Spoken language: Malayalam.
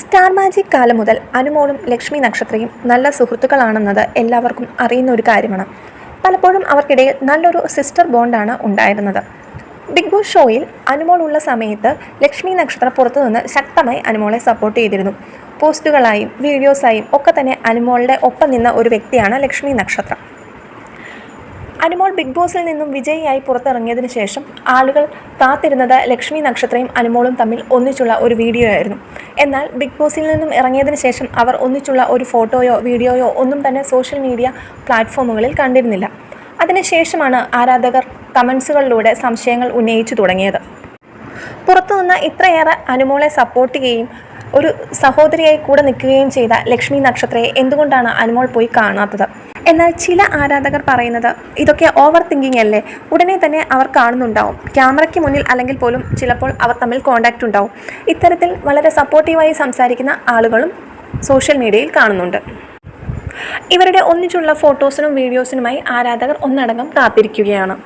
സ്റ്റാർ മാജിക് കാലം മുതൽ അനുമോളും ലക്ഷ്മി നക്ഷത്രയും നല്ല സുഹൃത്തുക്കളാണെന്നത് എല്ലാവർക്കും അറിയുന്ന ഒരു കാര്യമാണ്. പലപ്പോഴും അവർക്കിടയിൽ നല്ലൊരു സിസ്റ്റർ ബോണ്ടാണ് ഉണ്ടായിരുന്നത്. ബിഗ് ബോസ് ഷോയിൽ അനുമോൾ ഉള്ള സമയത്ത് ലക്ഷ്മി നക്ഷത്ര പുറത്തുനിന്ന് ശക്തമായി അനുമോളെ സപ്പോർട്ട് ചെയ്തിരുന്നു. പോസ്റ്റുകളായും വീഡിയോസായും ഒക്കെ തന്നെ അനുമോളുടെ ഒപ്പം നിന്ന ഒരു വ്യക്തിയാണ് ലക്ഷ്മി നക്ഷത്ര. അനുമോൾ ബിഗ് ബോസിൽ നിന്നും വിജയിയായി പുറത്തിറങ്ങിയതിന് ശേഷം ആളുകൾ കാത്തിരുന്നത് ലക്ഷ്മി നക്ഷത്രയും അനുമോളും തമ്മിൽ ഒന്നിച്ചുള്ള ഒരു വീഡിയോ ആയിരുന്നു. എന്നാൽ ബിഗ് ബോസിൽ നിന്നും ഇറങ്ങിയതിന് ശേഷം അവർ ഒന്നിച്ചുള്ള ഒരു ഫോട്ടോയോ വീഡിയോയോ ഒന്നും തന്നെ സോഷ്യൽ മീഡിയ പ്ലാറ്റ്ഫോമുകളിൽ കണ്ടിരുന്നില്ല. അതിനുശേഷമാണ് ആരാധകർ കമൻസുകളിലൂടെ സംശയങ്ങൾ ഉന്നയിച്ചു തുടങ്ങിയത്. പുറത്തുനിന്ന് ഇത്രയേറെ അനുമോളെ സപ്പോർട്ട് ചെയ്യുകയും ഒരു സഹോദരിയായി കൂടെ നിൽക്കുകയും ചെയ്ത ലക്ഷ്മി നക്ഷത്രയെ എന്തുകൊണ്ടാണ് അനുമോൾ പോയി കാണാത്തത്? എന്നാൽ ചില ആരാധകർ പറയുന്നത് ഇതൊക്കെ ഓവർ തിങ്കിങ് അല്ലേ, ഉടനെ തന്നെ അവർ കാണുന്നുണ്ടാവും, ക്യാമറയ്ക്ക് മുന്നിൽ അല്ലെങ്കിൽ പോലും ചിലപ്പോൾ അവർ തമ്മിൽ കോണ്ടാക്റ്റ് ഉണ്ടാവും. ഇത്തരത്തിൽ വളരെ സപ്പോർട്ടീവായി സംസാരിക്കുന്ന ആളുകളും സോഷ്യൽ മീഡിയയിൽ കാണുന്നുണ്ട്. ഇവരുടെ ഒന്നിച്ചുള്ള ഫോട്ടോസിനും വീഡിയോസിനുമായി ആരാധകർ ഒന്നടങ്കം കാത്തിരിക്കുകയാണ്.